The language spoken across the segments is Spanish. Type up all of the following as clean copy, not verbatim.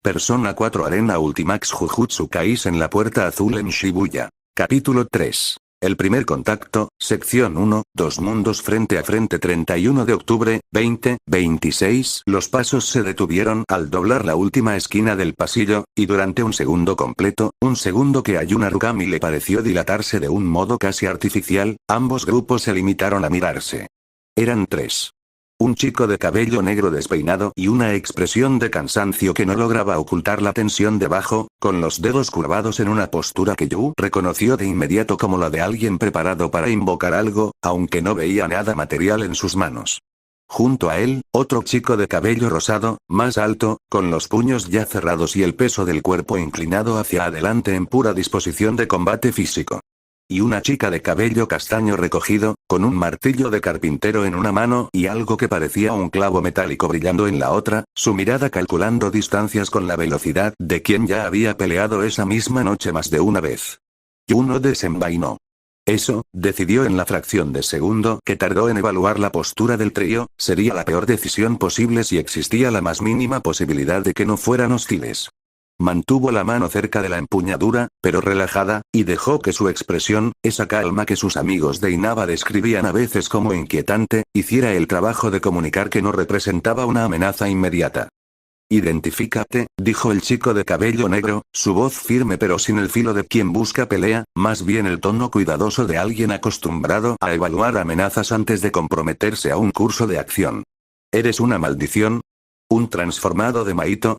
Persona 4 Arena Ultimax Jujutsu Kaisen La Puerta Azul en Shibuya. Capítulo 3. El primer contacto, sección 1, Dos mundos frente a frente 31 de octubre, 2026. Los pasos se detuvieron al doblar la última esquina del pasillo, y durante un segundo completo, un segundo que a Yunarugami le pareció dilatarse de un modo casi artificial, ambos grupos se limitaron a mirarse. Eran tres. Un chico de cabello negro despeinado y una expresión de cansancio que no lograba ocultar la tensión debajo, con los dedos curvados en una postura que Yu reconoció de inmediato como la de alguien preparado para invocar algo, aunque no veía nada material en sus manos. Junto a él, otro chico de cabello rosado, más alto, con los puños ya cerrados y el peso del cuerpo inclinado hacia adelante en pura disposición de combate físico. Y una chica de cabello castaño recogido, con un martillo de carpintero en una mano y algo que parecía un clavo metálico brillando en la otra, su mirada calculando distancias con la velocidad de quien ya había peleado esa misma noche más de una vez. Yu no desenvainó. Eso, decidió en la fracción de segundo que tardó en evaluar la postura del trío, sería la peor decisión posible si existía la más mínima posibilidad de que no fueran hostiles. Mantuvo la mano cerca de la empuñadura, pero relajada, y dejó que su expresión, esa calma que sus amigos de Inaba describían a veces como inquietante, hiciera el trabajo de comunicar que no representaba una amenaza inmediata. «Identifícate», dijo el chico de cabello negro, su voz firme pero sin el filo de quien busca pelea, más bien el tono cuidadoso de alguien acostumbrado a evaluar amenazas antes de comprometerse a un curso de acción. «¿Eres una maldición? ¿Un transformado de Maito?»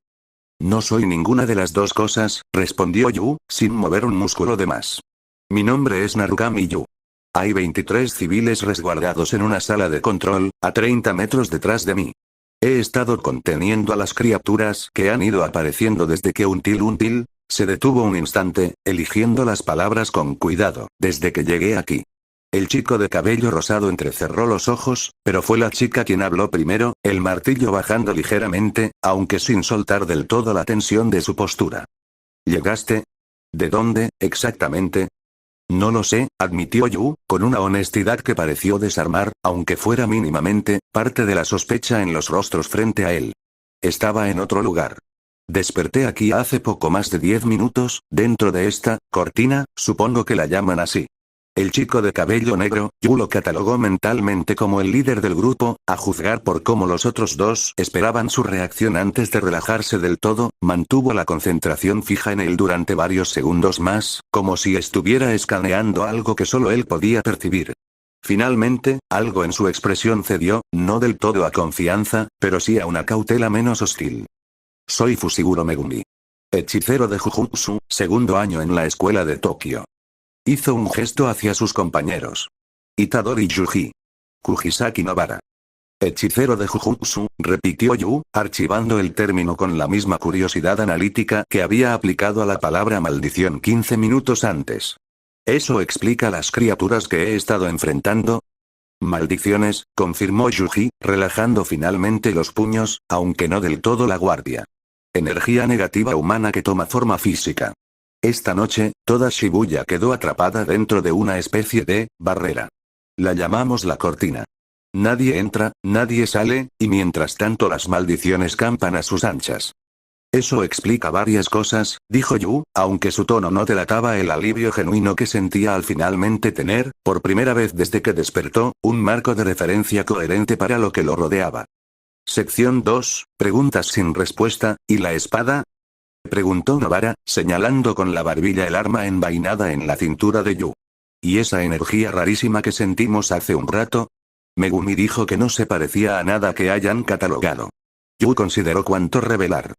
«No soy ninguna de las dos cosas», respondió Yu, sin mover un músculo de más. «Mi nombre es Narukami Yu. Hay 23 civiles resguardados en una sala de control, a 30 metros detrás de mí. He estado conteniendo a las criaturas que han ido apareciendo desde que Until se detuvo un instante, eligiendo las palabras con cuidado, desde que llegué aquí». El chico de cabello rosado entrecerró los ojos, pero fue la chica quien habló primero, el martillo bajando ligeramente, aunque sin soltar del todo la tensión de su postura. «¿Llegaste? ¿De dónde, exactamente?» «No lo sé», admitió Yu, con una honestidad que pareció desarmar, aunque fuera mínimamente, parte de la sospecha en los rostros frente a él. «Estaba en otro lugar. Desperté aquí hace poco más de 10 minutos, dentro de esta cortina, supongo que la llaman así». El chico de cabello negro, Yu lo catalogó mentalmente como el líder del grupo, a juzgar por cómo los otros dos esperaban su reacción antes de relajarse del todo, mantuvo la concentración fija en él durante varios segundos más, como si estuviera escaneando algo que solo él podía percibir. Finalmente, algo en su expresión cedió, no del todo a confianza, pero sí a una cautela menos hostil. «Soy Fushiguro Megumi. Hechicero de Jujutsu, segundo año en la escuela de Tokio». Hizo un gesto hacia sus compañeros. «Itadori Yuji. Kujisaki Nobara. Hechicero de Jujutsu», repitió Yu, archivando el término con la misma curiosidad analítica que había aplicado a la palabra maldición 15 minutos antes. «¿Eso explica las criaturas que he estado enfrentando?» «Maldiciones», confirmó Yuji, relajando finalmente los puños, aunque no del todo la guardia. «Energía negativa humana que toma forma física. Esta noche, toda Shibuya quedó atrapada dentro de una especie de barrera. La llamamos la cortina. Nadie entra, nadie sale, y mientras tanto las maldiciones campan a sus anchas». «Eso explica varias cosas», dijo Yu, aunque su tono no delataba el alivio genuino que sentía al finalmente tener, por primera vez desde que despertó, un marco de referencia coherente para lo que lo rodeaba. Sección 2, preguntas sin respuesta, ¿y la espada?, preguntó Nobara, señalando con la barbilla el arma envainada en la cintura de Yu. «¿Y esa energía rarísima que sentimos hace un rato?» Megumi dijo que no se parecía a nada que hayan catalogado. Yu consideró cuánto revelar.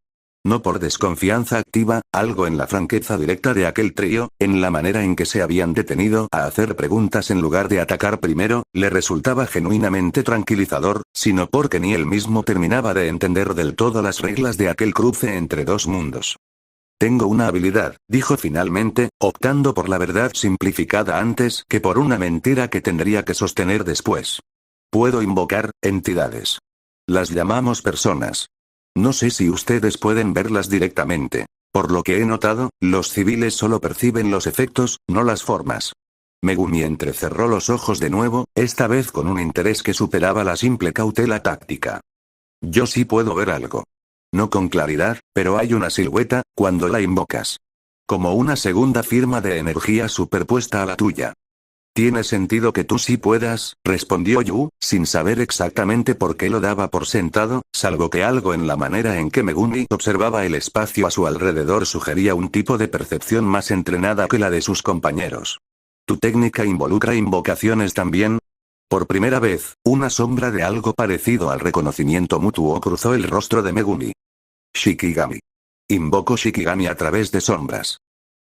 No por desconfianza activa, algo en la franqueza directa de aquel trío, en la manera en que se habían detenido a hacer preguntas en lugar de atacar primero, le resultaba genuinamente tranquilizador, sino porque ni él mismo terminaba de entender del todo las reglas de aquel cruce entre dos mundos. «Tengo una habilidad», dijo finalmente, optando por la verdad simplificada antes que por una mentira que tendría que sostener después. «Puedo invocar entidades. Las llamamos personas. No sé si ustedes pueden verlas directamente. Por lo que he notado, los civiles solo perciben los efectos, no las formas». Megumi entrecerró los ojos de nuevo, esta vez con un interés que superaba la simple cautela táctica. «Yo sí puedo ver algo. No con claridad, pero hay una silueta, cuando la invocas. Como una segunda firma de energía superpuesta a la tuya. Tiene sentido que tú sí puedas, respondió Yu, sin saber exactamente por qué lo daba por sentado, salvo que algo en la manera en que Megumi observaba el espacio a su alrededor sugería un tipo de percepción más entrenada que la de sus compañeros. ¿Tu técnica involucra invocaciones también? Por primera vez, una sombra de algo parecido al reconocimiento mutuo cruzó el rostro de Megumi. Shikigami. Invoco Shikigami a través de sombras.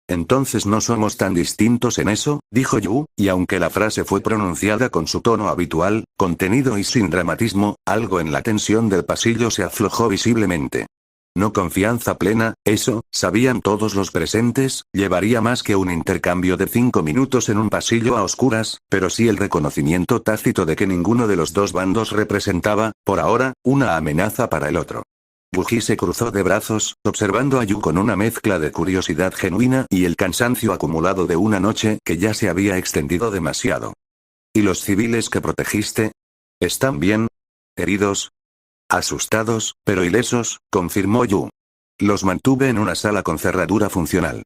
Entonces no somos tan distintos en eso, dijo Yu, y aunque la frase fue pronunciada con su tono habitual, contenido y sin dramatismo, algo en la tensión del pasillo se aflojó visiblemente. No confianza plena, eso, sabían todos los presentes, llevaría más que un intercambio de 5 minutos en un pasillo a oscuras, pero sí el reconocimiento tácito de que ninguno de los dos bandos representaba, por ahora, una amenaza para el otro. Buji se cruzó de brazos, observando a Yu con una mezcla de curiosidad genuina y el cansancio acumulado de una noche que ya se había extendido demasiado. ¿Y los civiles que protegiste? ¿Están bien? ¿Heridos? Asustados, pero ilesos, confirmó Yu. Los mantuve en una sala con cerradura funcional.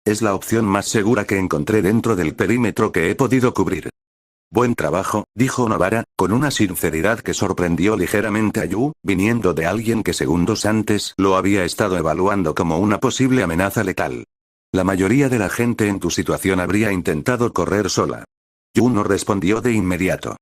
Es la opción más segura que encontré dentro del perímetro que he podido cubrir. Buen trabajo, dijo Nobara, con una sinceridad que sorprendió ligeramente a Yu, viniendo de alguien que segundos antes lo había estado evaluando como una posible amenaza letal. La mayoría de la gente en tu situación habría intentado correr sola. Yu no respondió de inmediato.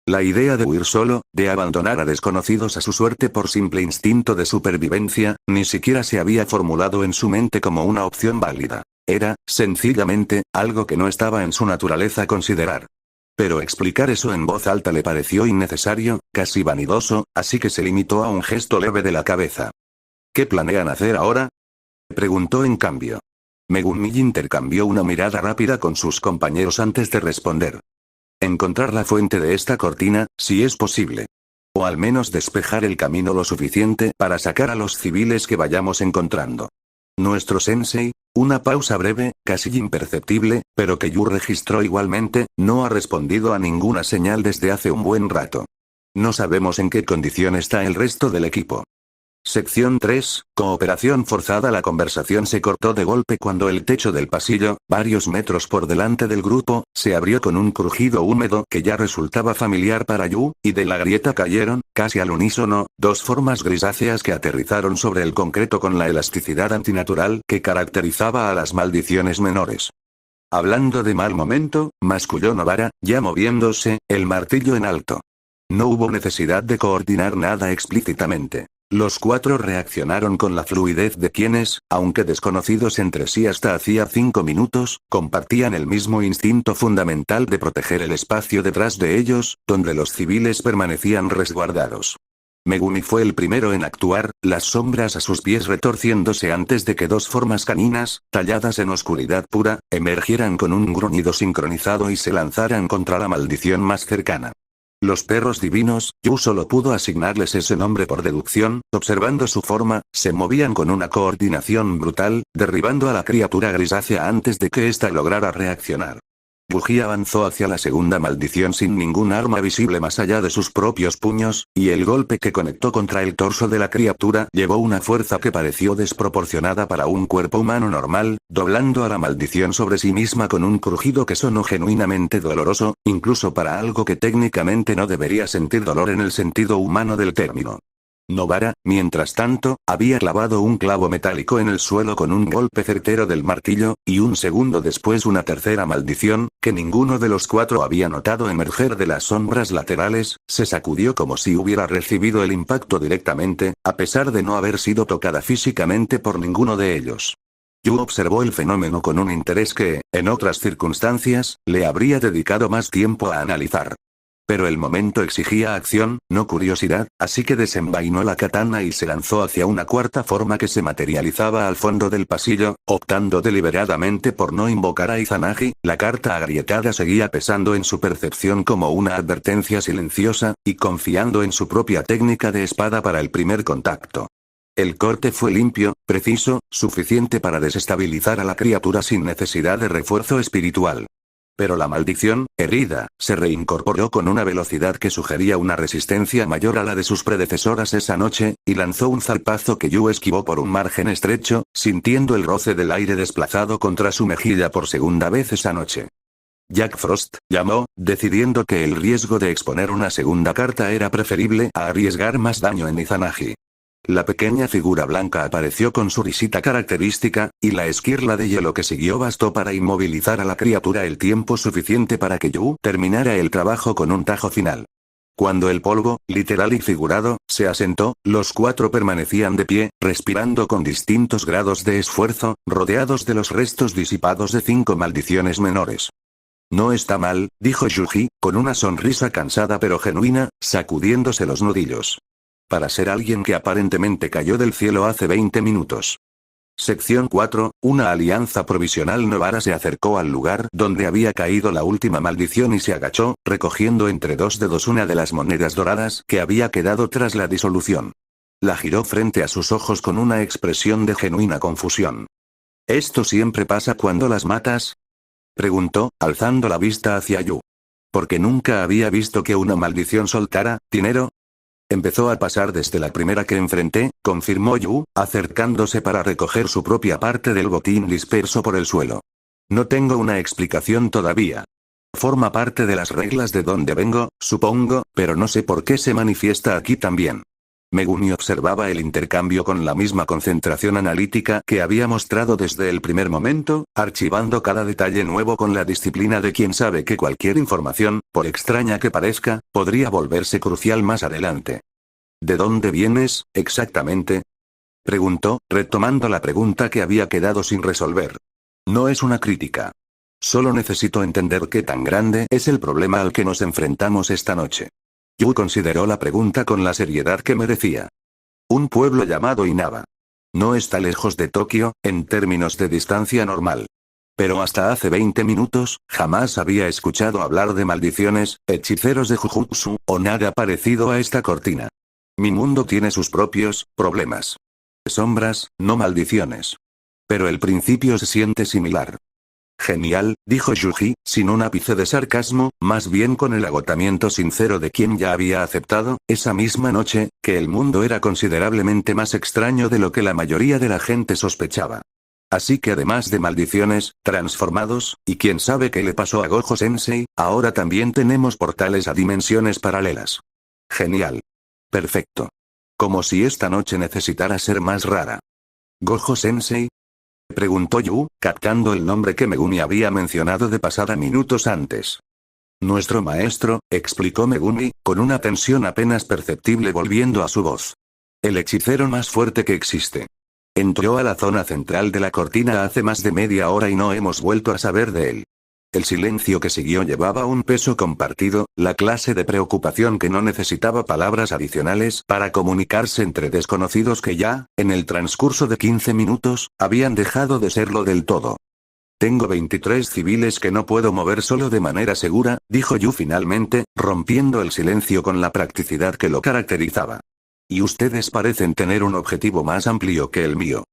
La idea de huir solo, de abandonar a desconocidos a su suerte por simple instinto de supervivencia, ni siquiera se había formulado en su mente como una opción válida. Era, sencillamente, algo que no estaba en su naturaleza considerar. Pero explicar eso en voz alta le pareció innecesario, casi vanidoso, así que se limitó a un gesto leve de la cabeza. ¿Qué planean hacer ahora? Preguntó en cambio. Megumi intercambió una mirada rápida con sus compañeros antes de responder. Encontrar la fuente de esta cortina, si es posible. O al menos despejar el camino lo suficiente para sacar a los civiles que vayamos encontrando. Nuestro sensei, una pausa breve, casi imperceptible, pero que Yu registró igualmente, no ha respondido a ninguna señal desde hace un buen rato. No sabemos en qué condición está el resto del equipo. Sección 3, cooperación forzada. La conversación se cortó de golpe cuando el techo del pasillo, varios metros por delante del grupo, se abrió con un crujido húmedo que ya resultaba familiar para Yu, y de la grieta cayeron, casi al unísono, dos formas grisáceas que aterrizaron sobre el concreto con la elasticidad antinatural que caracterizaba a las maldiciones menores. Hablando de mal momento, masculló Nobara, ya moviéndose, el martillo en alto. No hubo necesidad de coordinar nada explícitamente. Los cuatro reaccionaron con la fluidez de quienes, aunque desconocidos entre sí hasta hacía 5 minutos, compartían el mismo instinto fundamental de proteger el espacio detrás de ellos, donde los civiles permanecían resguardados. Megumi fue el primero en actuar, las sombras a sus pies retorciéndose antes de que dos formas caninas, talladas en oscuridad pura, emergieran con un gruñido sincronizado y se lanzaran contra la maldición más cercana. Los perros divinos, Yu solo pudo asignarles ese nombre por deducción, observando su forma, se movían con una coordinación brutal, derribando a la criatura grisácea antes de que ésta lograra reaccionar. Buji avanzó hacia la segunda maldición sin ningún arma visible más allá de sus propios puños, y el golpe que conectó contra el torso de la criatura llevó una fuerza que pareció desproporcionada para un cuerpo humano normal, doblando a la maldición sobre sí misma con un crujido que sonó genuinamente doloroso, incluso para algo que técnicamente no debería sentir dolor en el sentido humano del término. Nobara, mientras tanto, había clavado un clavo metálico en el suelo con un golpe certero del martillo, y un segundo después una tercera maldición, que ninguno de los cuatro había notado emerger de las sombras laterales, se sacudió como si hubiera recibido el impacto directamente, a pesar de no haber sido tocada físicamente por ninguno de ellos. Yu observó el fenómeno con un interés que, en otras circunstancias, le habría dedicado más tiempo a analizar. Pero el momento exigía acción, no curiosidad, así que desenvainó la katana y se lanzó hacia una cuarta forma que se materializaba al fondo del pasillo, optando deliberadamente por no invocar a Izanagi. La carta agrietada seguía pesando en su percepción como una advertencia silenciosa, y confiando en su propia técnica de espada para el primer contacto. El corte fue limpio, preciso, suficiente para desestabilizar a la criatura sin necesidad de refuerzo espiritual. Pero la maldición, herida, se reincorporó con una velocidad que sugería una resistencia mayor a la de sus predecesoras esa noche, y lanzó un zarpazo que Yu esquivó por un margen estrecho, sintiendo el roce del aire desplazado contra su mejilla por segunda vez esa noche. Jack Frost llamó, decidiendo que el riesgo de exponer una segunda carta era preferible a arriesgar más daño en Izanagi. La pequeña figura blanca apareció con su risita característica, y la esquirla de hielo que siguió bastó para inmovilizar a la criatura el tiempo suficiente para que Yu terminara el trabajo con un tajo final. Cuando el polvo, literal y figurado, se asentó, los cuatro permanecían de pie, respirando con distintos grados de esfuerzo, rodeados de los restos disipados de 5 maldiciones menores. No está mal, dijo Yuji, con una sonrisa cansada pero genuina, sacudiéndose los nudillos. Para ser alguien que aparentemente cayó del cielo hace 20 minutos. Sección 4, una alianza provisional Novara se acercó al lugar donde había caído la última maldición y se agachó, recogiendo entre dos dedos una de las monedas doradas que había quedado tras la disolución. La giró frente a sus ojos con una expresión de genuina confusión. ¿Esto siempre pasa cuando las matas?, preguntó, alzando la vista hacia Yu. Porque nunca había visto que una maldición soltara dinero. Empezó a pasar desde la primera que enfrenté, confirmó Yu, acercándose para recoger su propia parte del botín disperso por el suelo. No tengo una explicación todavía. Forma parte de las reglas de donde vengo, supongo, pero no sé por qué se manifiesta aquí también. Megumi observaba el intercambio con la misma concentración analítica que había mostrado desde el primer momento, archivando cada detalle nuevo con la disciplina de quien sabe que cualquier información, por extraña que parezca, podría volverse crucial más adelante. ¿De dónde vienes, exactamente?, preguntó, retomando la pregunta que había quedado sin resolver. No es una crítica. Solo necesito entender qué tan grande es el problema al que nos enfrentamos esta noche. Yu consideró la pregunta con la seriedad que merecía. Un pueblo llamado Inaba. No está lejos de Tokio, en términos de distancia normal. Pero hasta hace 20 minutos, jamás había escuchado hablar de maldiciones, hechiceros de Jujutsu, o nada parecido a esta cortina. Mi mundo tiene sus propios problemas. Sombras, no maldiciones. Pero el principio se siente similar. Genial, dijo Yuji, sin un ápice de sarcasmo, más bien con el agotamiento sincero de quien ya había aceptado, esa misma noche, que el mundo era considerablemente más extraño de lo que la mayoría de la gente sospechaba. Así que además de maldiciones, transformados, y quién sabe qué le pasó a Gojo Sensei, ahora también tenemos portales a dimensiones paralelas. Genial. Perfecto. Como si esta noche necesitara ser más rara. ¿Gojo Sensei?, preguntó Yu, captando el nombre que Megumi había mencionado de pasada minutos antes. Nuestro maestro, explicó Megumi, con una tensión apenas perceptible volviendo a su voz. El hechicero más fuerte que existe. Entró a la zona central de la cortina hace más de media hora y no hemos vuelto a saber de él. El silencio que siguió llevaba un peso compartido, la clase de preocupación que no necesitaba palabras adicionales para comunicarse entre desconocidos que ya, en el transcurso de 15 minutos, habían dejado de serlo del todo. Tengo 23 civiles que no puedo mover solo de manera segura, dijo Yu finalmente, rompiendo el silencio con la practicidad que lo caracterizaba. Y ustedes parecen tener un objetivo más amplio que el mío.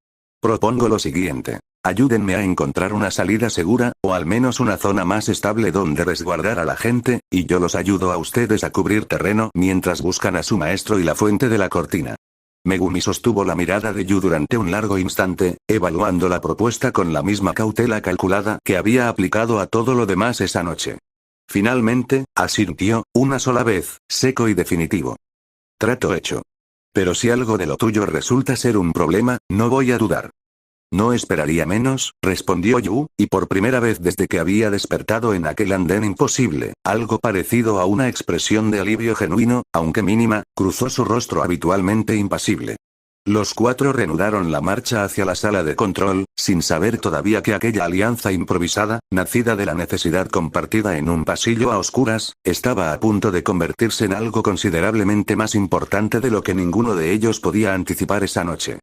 Propongo lo siguiente. Ayúdenme a encontrar una salida segura, o al menos una zona más estable donde resguardar a la gente, y yo los ayudo a ustedes a cubrir terreno mientras buscan a su maestro y la fuente de la cortina. Megumi sostuvo la mirada de Yu durante un largo instante, evaluando la propuesta con la misma cautela calculada que había aplicado a todo lo demás esa noche. Finalmente, asintió, una sola vez, seco y definitivo. Trato hecho. Pero si algo de lo tuyo resulta ser un problema, no voy a dudar. No esperaría menos, respondió Yu, y por primera vez desde que había despertado en aquel andén imposible, algo parecido a una expresión de alivio genuino, aunque mínima, cruzó su rostro habitualmente impasible. Los cuatro reanudaron la marcha hacia la sala de control, sin saber todavía que aquella alianza improvisada, nacida de la necesidad compartida en un pasillo a oscuras, estaba a punto de convertirse en algo considerablemente más importante de lo que ninguno de ellos podía anticipar esa noche.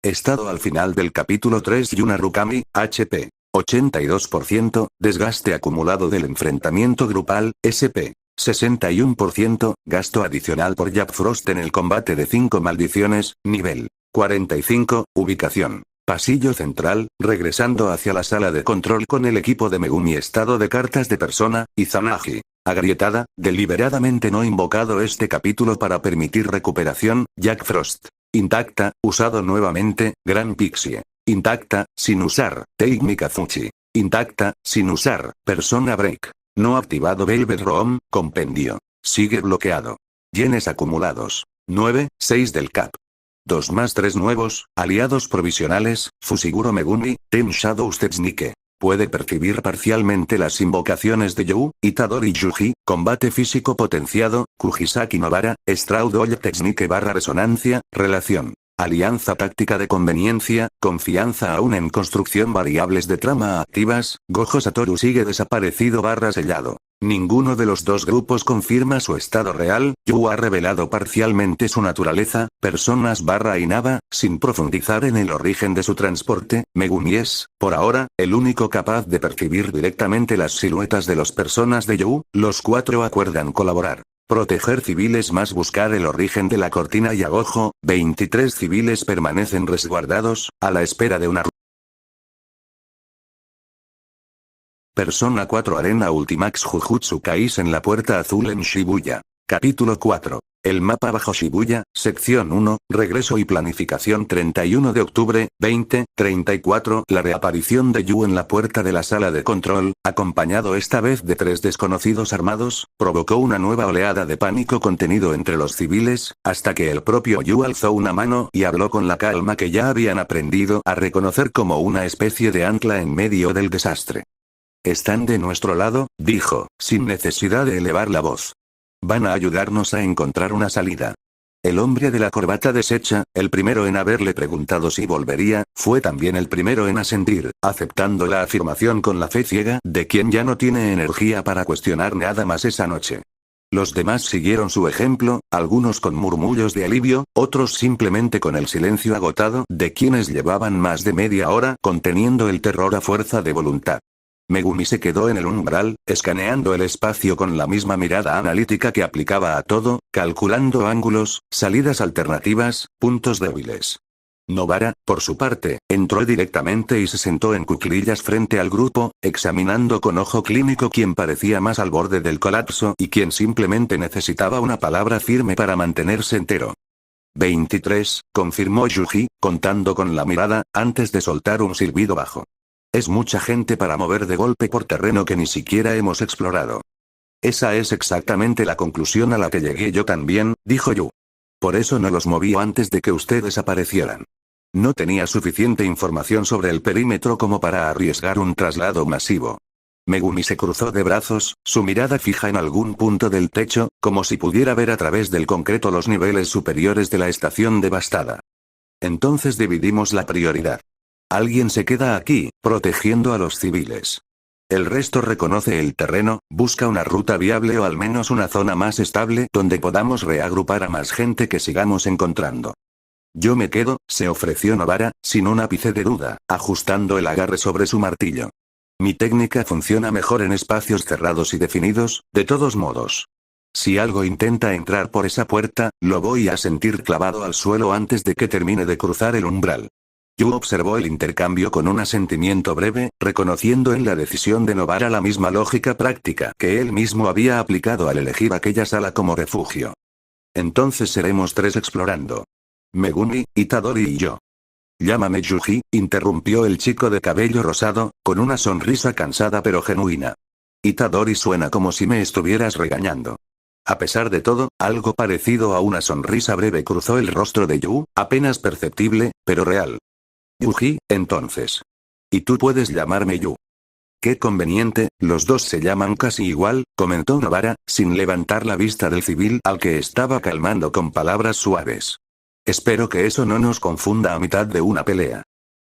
Estado al final del capítulo 3. Yuna Rukami, HP. 82%, desgaste acumulado del enfrentamiento grupal, SP. 61%, gasto adicional por Jack Frost en el combate de 5 maldiciones, nivel 45, ubicación Pasillo central, regresando hacia la sala de control con el equipo de Megumi estado de cartas de persona, Izanagi. Agrietada, deliberadamente no invocado este capítulo para permitir recuperación, Jack Frost. Intacta, usado nuevamente, Gran Pixie. Intacta, sin usar, Take Mikazuchi. Intacta, sin usar, Persona Break. No activado Velvet Room, compendio. Sigue bloqueado. Yenes acumulados. 9, 6 del cap. 2 más 3 nuevos, aliados provisionales, Fushiguro Megumi, Ten Shadow Tetsuke. Puede percibir parcialmente las invocaciones de You, Itadori Yuji, combate físico potenciado, Kujisaki Nobara, Stroud Oil Tetsuke / resonancia, relación. Alianza táctica de conveniencia, confianza aún en construcción variables de trama activas, Gojo Satoru sigue desaparecido / sellado. Ninguno de los dos grupos confirma su estado real, Yu ha revelado parcialmente su naturaleza, personas / Inaba, sin profundizar en el origen de su transporte, Megumi es, por ahora, el único capaz de percibir directamente las siluetas de las personas de Yu, los 4 acuerdan colaborar. Proteger civiles más buscar el origen de la cortina y a Gojo, 23 civiles permanecen resguardados, a la espera de una Persona 4 Arena Ultimax Jujutsu Kaisen en la puerta azul en Shibuya. Capítulo 4. El mapa bajo Shibuya, sección 1, regreso y planificación 31 de octubre, 2034. La reaparición de Yu en la puerta de la sala de control, acompañado esta vez de 3 desconocidos armados, provocó una nueva oleada de pánico contenido entre los civiles, hasta que el propio Yu alzó una mano y habló con la calma que ya habían aprendido a reconocer como una especie de ancla en medio del desastre. Están de nuestro lado, dijo, sin necesidad de elevar la voz. Van a ayudarnos a encontrar una salida. El hombre de la corbata deshecha, el primero en haberle preguntado si volvería, fue también el primero en asentir, aceptando la afirmación con la fe ciega de quien ya no tiene energía para cuestionar nada más esa noche. Los demás siguieron su ejemplo, algunos con murmullos de alivio, otros simplemente con el silencio agotado de quienes llevaban más de media hora conteniendo el terror a fuerza de voluntad. Megumi se quedó en el umbral, escaneando el espacio con la misma mirada analítica que aplicaba a todo, calculando ángulos, salidas alternativas, puntos débiles. Nobara, por su parte, entró directamente y se sentó en cuclillas frente al grupo, examinando con ojo clínico quien parecía más al borde del colapso y quien simplemente necesitaba una palabra firme para mantenerse entero. 23, confirmó Yuji, contando con la mirada, antes de soltar un silbido bajo. Es mucha gente para mover de golpe por terreno que ni siquiera hemos explorado. Esa es exactamente la conclusión a la que llegué yo también, dijo Yu. Por eso no los moví antes de que ustedes aparecieran. No tenía suficiente información sobre el perímetro como para arriesgar un traslado masivo. Megumi se cruzó de brazos, su mirada fija en algún punto del techo, como si pudiera ver a través del concreto los niveles superiores de la estación devastada. Entonces dividimos la prioridad. Alguien se queda aquí, protegiendo a los civiles. El resto reconoce el terreno, busca una ruta viable o al menos una zona más estable donde podamos reagrupar a más gente que sigamos encontrando. Yo me quedo, se ofreció Nobara, sin un ápice de duda, ajustando el agarre sobre su martillo. Mi técnica funciona mejor en espacios cerrados y definidos, de todos modos. Si algo intenta entrar por esa puerta, lo voy a sentir clavado al suelo antes de que termine de cruzar el umbral. Yu observó el intercambio con un asentimiento breve, reconociendo en la decisión de Nobara la misma lógica práctica que él mismo había aplicado al elegir aquella sala como refugio. Entonces seremos 3 explorando. Megumi, Itadori y yo. Llámame Yuji, interrumpió el chico de cabello rosado, con una sonrisa cansada pero genuina. Itadori suena como si me estuvieras regañando. A pesar de todo, algo parecido a una sonrisa breve cruzó el rostro de Yu, apenas perceptible, pero real. Yuji, entonces. Y tú puedes llamarme Yu. Qué conveniente, los dos se llaman casi igual, comentó Nobara, sin levantar la vista del civil al que estaba calmando con palabras suaves. Espero que eso no nos confunda a mitad de una pelea.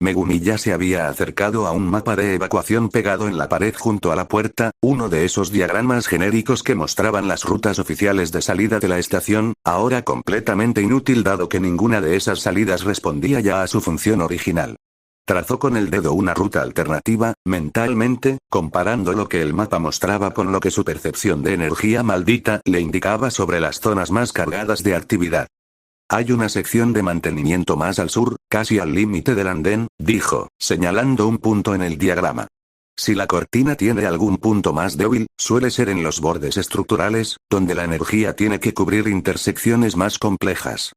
Megumi ya se había acercado a un mapa de evacuación pegado en la pared junto a la puerta, uno de esos diagramas genéricos que mostraban las rutas oficiales de salida de la estación, ahora completamente inútil dado que ninguna de esas salidas respondía ya a su función original. Trazó con el dedo una ruta alternativa, mentalmente, comparando lo que el mapa mostraba con lo que su percepción de energía maldita le indicaba sobre las zonas más cargadas de actividad. Hay una sección de mantenimiento más al sur, casi al límite del andén, dijo, señalando un punto en el diagrama. Si la cortina tiene algún punto más débil, suele ser en los bordes estructurales, donde la energía tiene que cubrir intersecciones más complejas.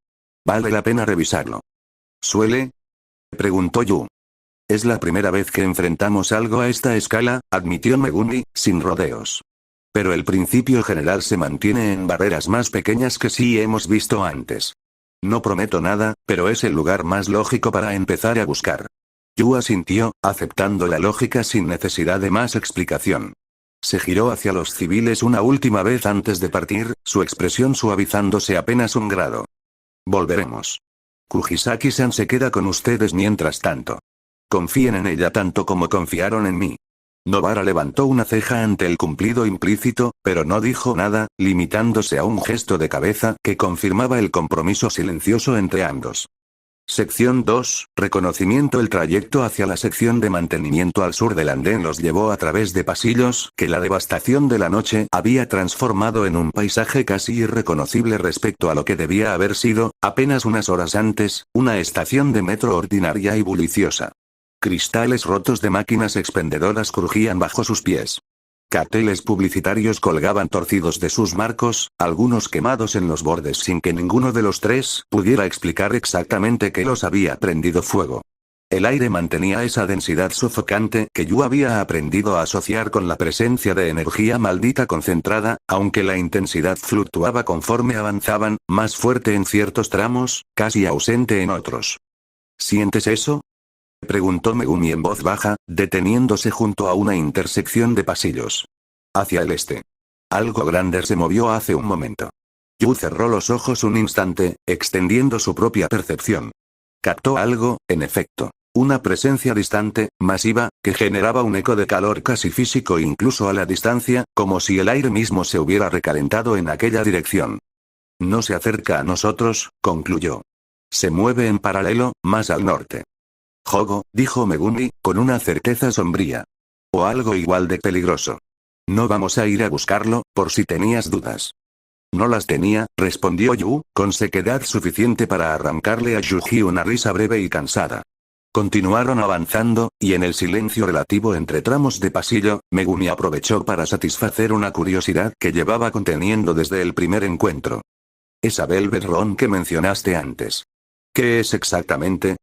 Vale la pena revisarlo. ¿Suele? Preguntó Yu. Es la primera vez que enfrentamos algo a esta escala, admitió Megumi, sin rodeos. Pero el principio general se mantiene en barreras más pequeñas que sí hemos visto antes. No prometo nada, pero es el lugar más lógico para empezar a buscar. Yu asintió, aceptando la lógica sin necesidad de más explicación. Se giró hacia los civiles una última vez antes de partir, su expresión suavizándose apenas un grado. Volveremos. Kujisaki-san se queda con ustedes mientras tanto. Confíen en ella tanto como confiaron en mí. Nobara levantó una ceja ante el cumplido implícito, pero no dijo nada, limitándose a un gesto de cabeza que confirmaba el compromiso silencioso entre ambos. Sección 2, reconocimiento. El trayecto hacia la sección de mantenimiento al sur del andén los llevó a través de pasillos que la devastación de la noche había transformado en un paisaje casi irreconocible respecto a lo que debía haber sido, apenas unas horas antes, una estación de metro ordinaria y bulliciosa. Cristales rotos de máquinas expendedoras crujían bajo sus pies. Carteles publicitarios colgaban torcidos de sus marcos, algunos quemados en los bordes sin que ninguno de los tres pudiera explicar exactamente qué los había prendido fuego. El aire mantenía esa densidad sofocante que Yu había aprendido a asociar con la presencia de energía maldita concentrada, aunque la intensidad fluctuaba conforme avanzaban, más fuerte en ciertos tramos, casi ausente en otros. ¿Sientes eso?, preguntó Megumi en voz baja, deteniéndose junto a una intersección de pasillos. Hacia el este. Algo grande se movió hace un momento. Yu cerró los ojos un instante, extendiendo su propia percepción. Captó algo, en efecto. Una presencia distante, masiva, que generaba un eco de calor casi físico incluso a la distancia, como si el aire mismo se hubiera recalentado en aquella dirección. No se acerca a nosotros, concluyó. Se mueve en paralelo, más al norte. Jogo, dijo Megumi, con una certeza sombría. O algo igual de peligroso. No vamos a ir a buscarlo, por si tenías dudas. No las tenía, respondió Yu, con sequedad suficiente para arrancarle a Yuji una risa breve y cansada. Continuaron avanzando, y en el silencio relativo entre tramos de pasillo, Megumi aprovechó para satisfacer una curiosidad que llevaba conteniendo desde el primer encuentro. Esa Velvet Room que mencionaste antes. ¿Qué es exactamente?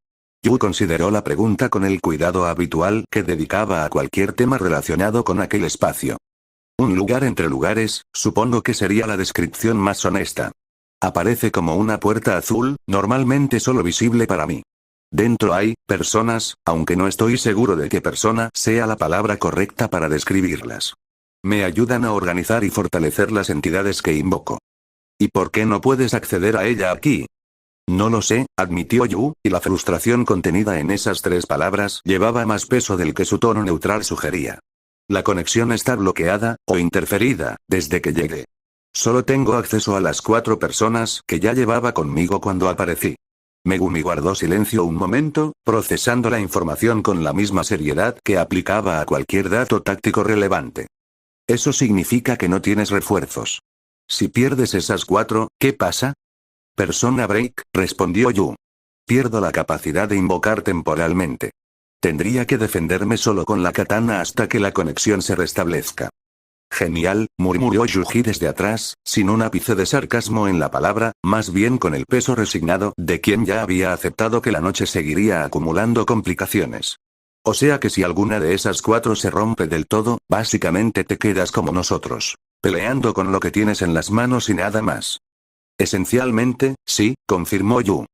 Yu consideró la pregunta con el cuidado habitual que dedicaba a cualquier tema relacionado con aquel espacio. Un lugar entre lugares, supongo que sería la descripción más honesta. Aparece como una puerta azul, normalmente solo visible para mí. Dentro hay personas, aunque no estoy seguro de qué persona sea la palabra correcta para describirlas. Me ayudan a organizar y fortalecer las entidades que invoco. ¿Y por qué no puedes acceder a ella aquí? No lo sé, admitió Yu, y la frustración contenida en esas tres palabras llevaba más peso del que su tono neutral sugería. La conexión está bloqueada, o interferida, desde que llegué. Solo tengo acceso a las 4 personas que ya llevaba conmigo cuando aparecí. Megumi guardó silencio un momento, procesando la información con la misma seriedad que aplicaba a cualquier dato táctico relevante. Eso significa que no tienes refuerzos. Si pierdes esas 4, ¿qué pasa? Persona Break, respondió Yu. Pierdo la capacidad de invocar temporalmente. Tendría que defenderme solo con la katana hasta que la conexión se restablezca. Genial, murmuró Yuji desde atrás, sin un ápice de sarcasmo en la palabra, más bien con el peso resignado de quien ya había aceptado que la noche seguiría acumulando complicaciones. O sea que si alguna de esas 4 se rompe del todo, básicamente te quedas como nosotros, peleando con lo que tienes en las manos y nada más. Esencialmente, sí, confirmó Yu.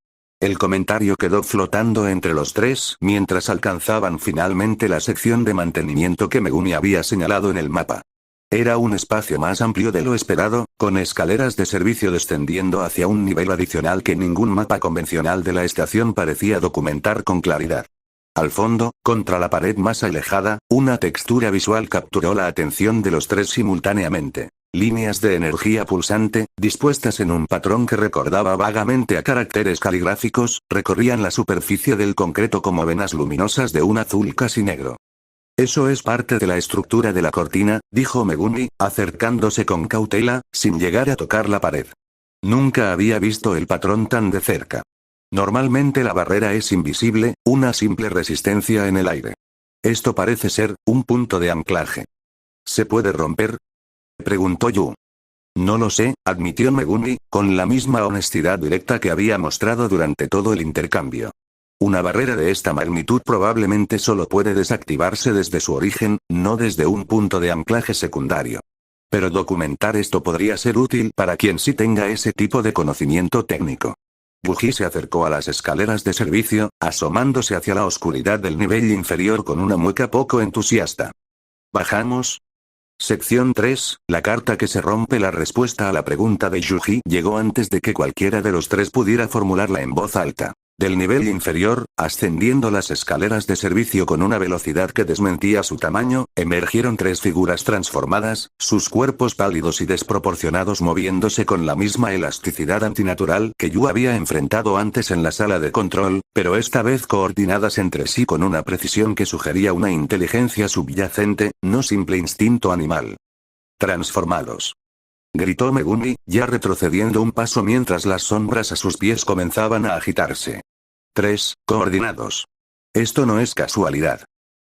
El comentario quedó flotando entre los tres mientras alcanzaban finalmente la sección de mantenimiento que Megumi había señalado en el mapa. Era un espacio más amplio de lo esperado, con escaleras de servicio descendiendo hacia un nivel adicional que ningún mapa convencional de la estación parecía documentar con claridad. Al fondo, contra la pared más alejada, una textura visual capturó la atención de los tres simultáneamente. Líneas de energía pulsante, dispuestas en un patrón que recordaba vagamente a caracteres caligráficos, recorrían la superficie del concreto como venas luminosas de un azul casi negro. Eso es parte de la estructura de la cortina, dijo Megumi, acercándose con cautela, sin llegar a tocar la pared. Nunca había visto el patrón tan de cerca. Normalmente la barrera es invisible, una simple resistencia en el aire. Esto parece ser un punto de anclaje. ¿Se puede romper?, preguntó Yu. No lo sé, admitió Megumi, con la misma honestidad directa que había mostrado durante todo el intercambio. Una barrera de esta magnitud probablemente solo puede desactivarse desde su origen, no desde un punto de anclaje secundario. Pero documentar esto podría ser útil para quien sí tenga ese tipo de conocimiento técnico. Yuji se acercó a las escaleras de servicio, asomándose hacia la oscuridad del nivel inferior con una mueca poco entusiasta. ¿Bajamos? Sección 3, la carta que se rompe. La respuesta a la pregunta de Yuji llegó antes de que cualquiera de los tres pudiera formularla en voz alta. Del nivel inferior, ascendiendo las escaleras de servicio con una velocidad que desmentía su tamaño, emergieron tres figuras transformadas, sus cuerpos pálidos y desproporcionados moviéndose con la misma elasticidad antinatural que Yu había enfrentado antes en la sala de control, pero esta vez coordinadas entre sí con una precisión que sugería una inteligencia subyacente, no simple instinto animal. Transformados. Gritó Megumi, ya retrocediendo un paso mientras las sombras a sus pies comenzaban a agitarse. 3, coordinados. Esto no es casualidad.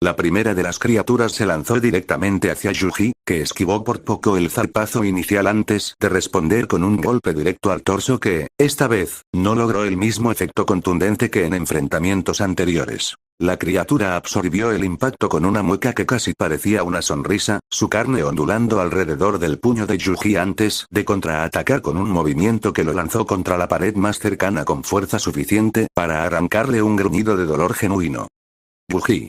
La primera de las criaturas se lanzó directamente hacia Yuji, que esquivó por poco el zarpazo inicial antes de responder con un golpe directo al torso que, esta vez, no logró el mismo efecto contundente que en enfrentamientos anteriores. La criatura absorbió el impacto con una mueca que casi parecía una sonrisa, su carne ondulando alrededor del puño de Yuji antes de contraatacar con un movimiento que lo lanzó contra la pared más cercana con fuerza suficiente para arrancarle un gruñido de dolor genuino. Yuji.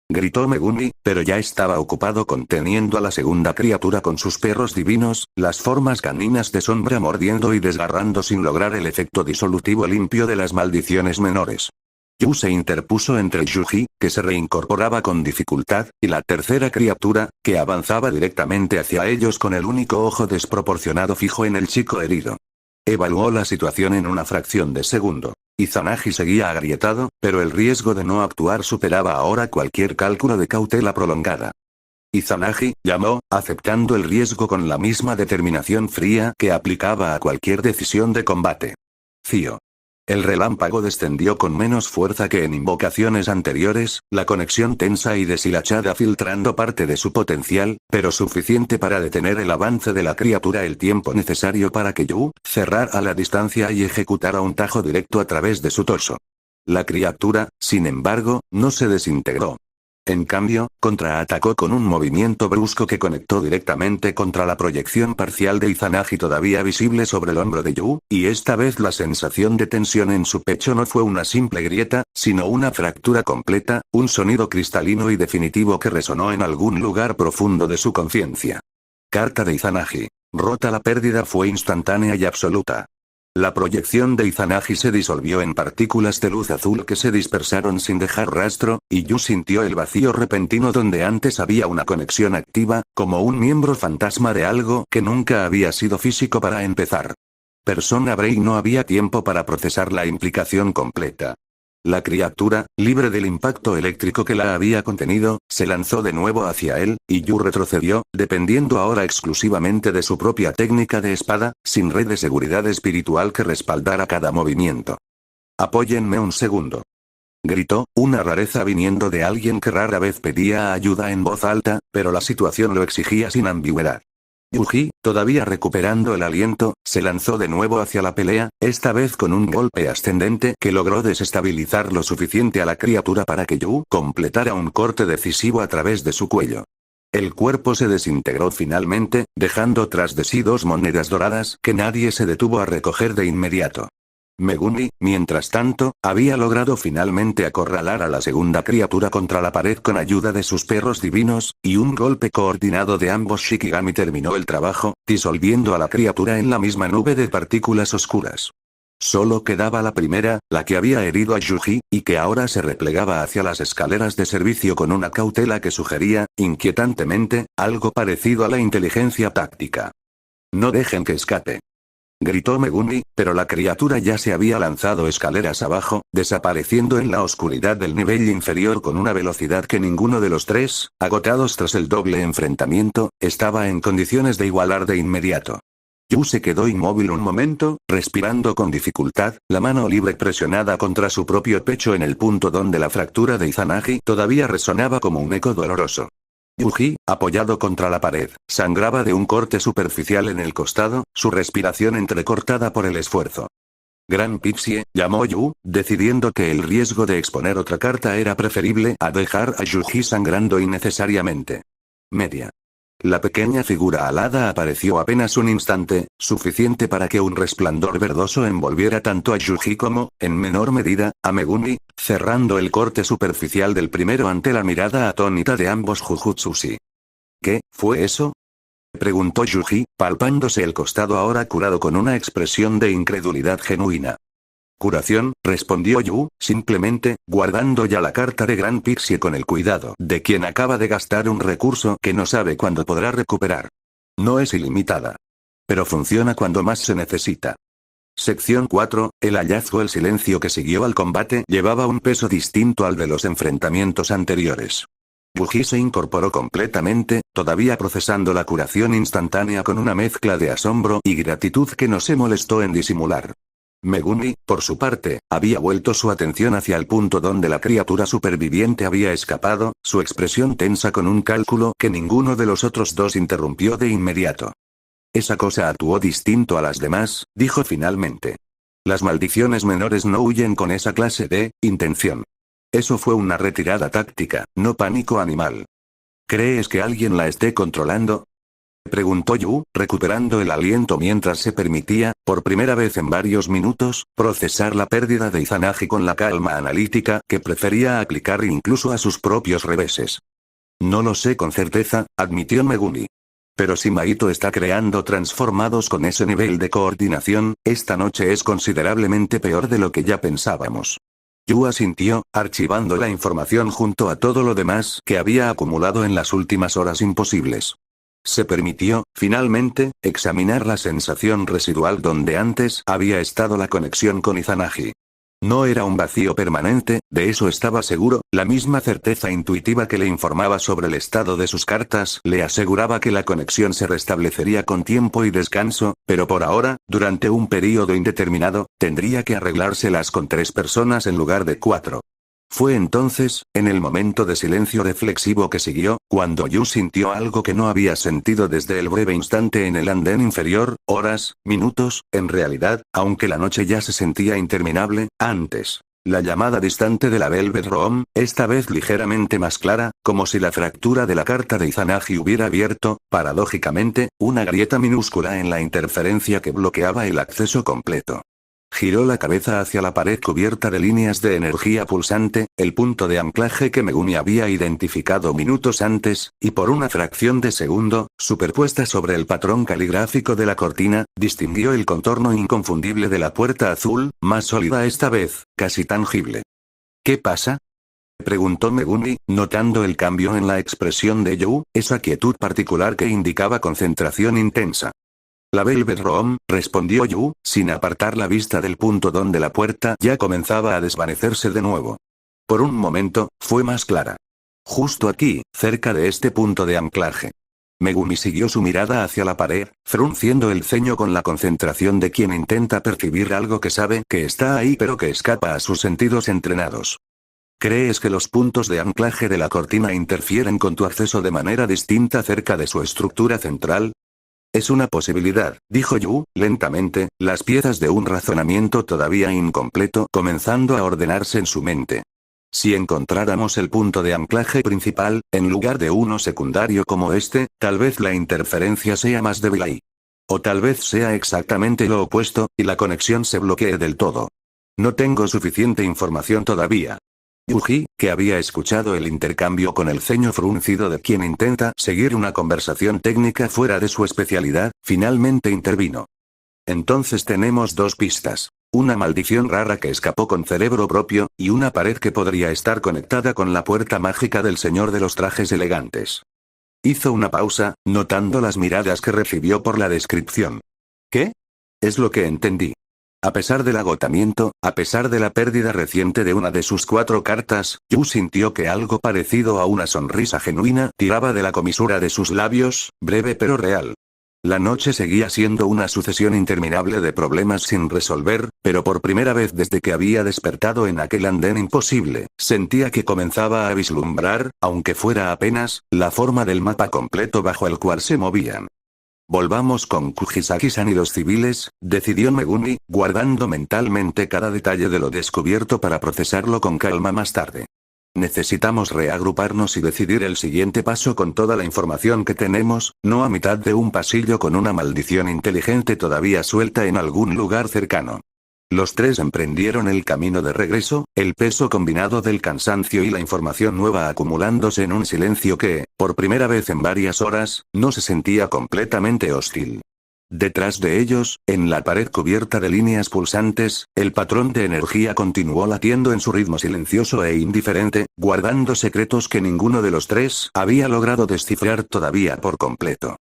Gritó Megumi, pero ya estaba ocupado conteniendo a la segunda criatura con sus perros divinos, las formas caninas de sombra mordiendo y desgarrando sin lograr el efecto disolutivo limpio de las maldiciones menores. Yu se interpuso entre Yuji, que se reincorporaba con dificultad, y la tercera criatura, que avanzaba directamente hacia ellos con el único ojo desproporcionado fijo en el chico herido. Evaluó la situación en una fracción de segundo. Izanagi seguía agrietado, pero el riesgo de no actuar superaba ahora cualquier cálculo de cautela prolongada. Izanagi, llamó, aceptando el riesgo con la misma determinación fría que aplicaba a cualquier decisión de combate. Cío. El relámpago descendió con menos fuerza que en invocaciones anteriores, la conexión tensa y deshilachada filtrando parte de su potencial, pero suficiente para detener el avance de la criatura el tiempo necesario para que Yu cerrara la distancia y ejecutara un tajo directo a través de su torso. La criatura, sin embargo, no se desintegró. En cambio, contraatacó con un movimiento brusco que conectó directamente contra la proyección parcial de Izanagi todavía visible sobre el hombro de Yu, y esta vez la sensación de tensión en su pecho no fue una simple grieta, sino una fractura completa, un sonido cristalino y definitivo que resonó en algún lugar profundo de su conciencia. Carta de Izanagi. Rota. La pérdida fue instantánea y absoluta. La proyección de Izanagi se disolvió en partículas de luz azul que se dispersaron sin dejar rastro, y Yu sintió el vacío repentino donde antes había una conexión activa, como un miembro fantasma de algo que nunca había sido físico para empezar. Persona Break no había tiempo para procesar la implicación completa. La criatura, libre del impacto eléctrico que la había contenido, se lanzó de nuevo hacia él, y Yu retrocedió, dependiendo ahora exclusivamente de su propia técnica de espada, sin red de seguridad espiritual que respaldara cada movimiento. «Apóyenme un segundo», gritó, una rareza viniendo de alguien que rara vez pedía ayuda en voz alta, pero la situación lo exigía sin ambigüedad. Yuji, todavía recuperando el aliento, se lanzó de nuevo hacia la pelea, esta vez con un golpe ascendente que logró desestabilizar lo suficiente a la criatura para que Yu completara un corte decisivo a través de su cuello. El cuerpo se desintegró finalmente, dejando tras de sí dos monedas doradas que nadie se detuvo a recoger de inmediato. Megumi, mientras tanto, había logrado finalmente acorralar a la segunda criatura contra la pared con ayuda de sus perros divinos, y un golpe coordinado de ambos Shikigami terminó el trabajo, disolviendo a la criatura en la misma nube de partículas oscuras. Solo quedaba la primera, la que había herido a Yuji, y que ahora se replegaba hacia las escaleras de servicio con una cautela que sugería, inquietantemente, algo parecido a la inteligencia táctica. «No dejen que escape», gritó Megumi, pero la criatura ya se había lanzado escaleras abajo, desapareciendo en la oscuridad del nivel inferior con una velocidad que ninguno de los tres, agotados tras el doble enfrentamiento, estaba en condiciones de igualar de inmediato. Yu se quedó inmóvil un momento, respirando con dificultad, la mano libre presionada contra su propio pecho en el punto donde la fractura de Izanagi todavía resonaba como un eco doloroso. Yuji, apoyado contra la pared, sangraba de un corte superficial en el costado, su respiración entrecortada por el esfuerzo. Gran Pixie, llamó Yu, decidiendo que el riesgo de exponer otra carta era preferible a dejar a Yuji sangrando innecesariamente. Media. La pequeña figura alada apareció apenas un instante, suficiente para que un resplandor verdoso envolviera tanto a Yuji como, en menor medida, a Megumi, cerrando el corte superficial del primero ante la mirada atónita de ambos Jujutsushi. ¿Qué fue eso?, preguntó Yuji, palpándose el costado ahora curado con una expresión de incredulidad genuina. Curación, respondió Yu, simplemente, guardando ya la carta de Gran Pixie con el cuidado de quien acaba de gastar un recurso que no sabe cuándo podrá recuperar. No es ilimitada. Pero funciona cuando más se necesita. Sección 4, el hallazgo. El silencio que siguió al combate llevaba un peso distinto al de los enfrentamientos anteriores. Yuji se incorporó completamente, todavía procesando la curación instantánea con una mezcla de asombro y gratitud que no se molestó en disimular. Megumi, por su parte, había vuelto su atención hacia el punto donde la criatura superviviente había escapado, su expresión tensa con un cálculo que ninguno de los otros dos interrumpió de inmediato. Esa cosa actuó distinto a las demás, dijo finalmente. Las maldiciones menores no huyen con esa clase de intención. Eso fue una retirada táctica, no pánico animal. ¿Crees que alguien la esté controlando?, preguntó Yu, recuperando el aliento mientras se permitía, por primera vez en varios minutos, procesar la pérdida de Izanagi con la calma analítica que prefería aplicar incluso a sus propios reveses. No lo sé con certeza, admitió Megumi. Pero si Maito está creando transformados con ese nivel de coordinación, esta noche es considerablemente peor de lo que ya pensábamos. Yu asintió, archivando la información junto a todo lo demás que había acumulado en las últimas horas imposibles. Se permitió, finalmente, examinar la sensación residual donde antes había estado la conexión con Izanagi. No era un vacío permanente, de eso estaba seguro, la misma certeza intuitiva que le informaba sobre el estado de sus cartas le aseguraba que la conexión se restablecería con tiempo y descanso, pero por ahora, durante un período indeterminado, tendría que arreglárselas con 3 personas en lugar de 4. Fue entonces, en el momento de silencio reflexivo que siguió, cuando Yu sintió algo que no había sentido desde el breve instante en el andén inferior, horas, minutos, en realidad, aunque la noche ya se sentía interminable, antes. La llamada distante de la Velvet Room, esta vez ligeramente más clara, como si la fractura de la carta de Izanagi hubiera abierto, paradójicamente, una grieta minúscula en la interferencia que bloqueaba el acceso completo. Giró la cabeza hacia la pared cubierta de líneas de energía pulsante, el punto de anclaje que Megumi había identificado minutos antes, y por una fracción de segundo, superpuesta sobre el patrón caligráfico de la cortina, distinguió el contorno inconfundible de la puerta azul, más sólida esta vez, casi tangible. ¿Qué pasa?, preguntó Megumi, notando el cambio en la expresión de Yu, esa quietud particular que indicaba concentración intensa. La Velvet Room, respondió Yu, sin apartar la vista del punto donde la puerta ya comenzaba a desvanecerse de nuevo. Por un momento, fue más clara. Justo aquí, cerca de este punto de anclaje. Megumi siguió su mirada hacia la pared, frunciendo el ceño con la concentración de quien intenta percibir algo que sabe que está ahí pero que escapa a sus sentidos entrenados. ¿Crees que los puntos de anclaje de la cortina interfieren con tu acceso de manera distinta cerca de su estructura central? Es una posibilidad, dijo Yu, lentamente, las piezas de un razonamiento todavía incompleto comenzando a ordenarse en su mente. Si encontráramos el punto de anclaje principal, en lugar de uno secundario como este, tal vez la interferencia sea más débil ahí. O tal vez sea exactamente lo opuesto, y la conexión se bloquee del todo. No tengo suficiente información todavía. Yuji, que había escuchado el intercambio con el ceño fruncido de quien intenta seguir una conversación técnica fuera de su especialidad, finalmente intervino. Entonces tenemos 2 pistas. Una maldición rara que escapó con cerebro propio, y una pared que podría estar conectada con la puerta mágica del señor de los trajes elegantes. Hizo una pausa, notando las miradas que recibió por la descripción. ¿Qué? Es lo que entendí. A pesar del agotamiento, a pesar de la pérdida reciente de una de sus 4 cartas, Yu sintió que algo parecido a una sonrisa genuina tiraba de la comisura de sus labios, breve pero real. La noche seguía siendo una sucesión interminable de problemas sin resolver, pero por primera vez desde que había despertado en aquel andén imposible, sentía que comenzaba a vislumbrar, aunque fuera apenas, la forma del mapa completo bajo el cual se movían. Volvamos con Kujisaki-san y los civiles, decidió Megumi, guardando mentalmente cada detalle de lo descubierto para procesarlo con calma más tarde. Necesitamos reagruparnos y decidir el siguiente paso con toda la información que tenemos, no a mitad de un pasillo con una maldición inteligente todavía suelta en algún lugar cercano. Los tres emprendieron el camino de regreso, el peso combinado del cansancio y la información nueva acumulándose en un silencio que, por primera vez en varias horas, no se sentía completamente hostil. Detrás de ellos, en la pared cubierta de líneas pulsantes, el patrón de energía continuó latiendo en su ritmo silencioso e indiferente, guardando secretos que ninguno de los tres había logrado descifrar todavía por completo.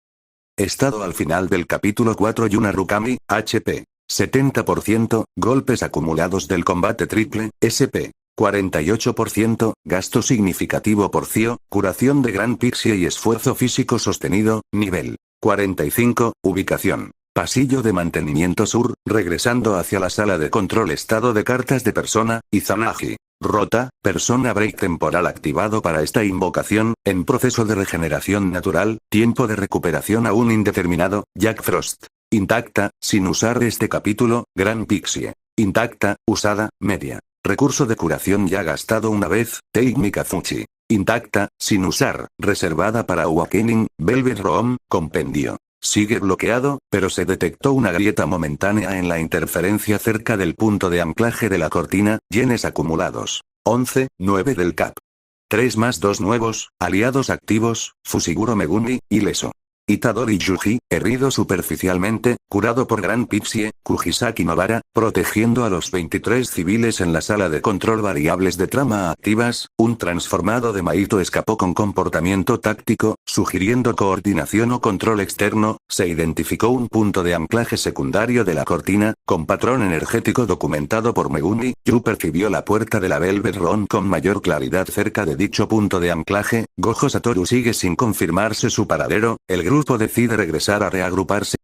Estado al final del capítulo 4. Yuna Rukami, HP. 70%, golpes acumulados del combate triple, SP. 48%, gasto significativo por CIO, curación de Gran Pixie y esfuerzo físico sostenido, nivel 45, ubicación. Pasillo de mantenimiento sur, regresando hacia la sala de control estado de cartas de persona, Izanagi. Rota, persona break temporal activado para esta invocación, en proceso de regeneración natural, tiempo de recuperación aún indeterminado, Jack Frost. Intacta, sin usar este capítulo, Gran Pixie. Intacta, usada, media. Recurso de curación ya gastado una vez, Take Mikazuchi. Intacta, sin usar, reservada para Awakening, Velvet Room, compendio. Sigue bloqueado, pero se detectó una grieta momentánea en la interferencia cerca del punto de anclaje de la cortina, yenes acumulados. 11, 9 del cap. 3 más 2 nuevos, aliados activos, Fushiguro Megumi, ileso. Itadori Yuji, herido superficialmente, curado por Gran Pixie, Kujisaki Nobara, protegiendo a los 23 civiles en la sala de control variables de trama activas, un transformado de Maito escapó con comportamiento táctico, sugiriendo coordinación o control externo, se identificó un punto de anclaje secundario de la cortina, con patrón energético documentado por Megumi, Yu percibió la puerta de la Velvet Room con mayor claridad cerca de dicho punto de anclaje, Gojo Satoru sigue sin confirmarse su paradero, el grupo decide regresar a reagruparse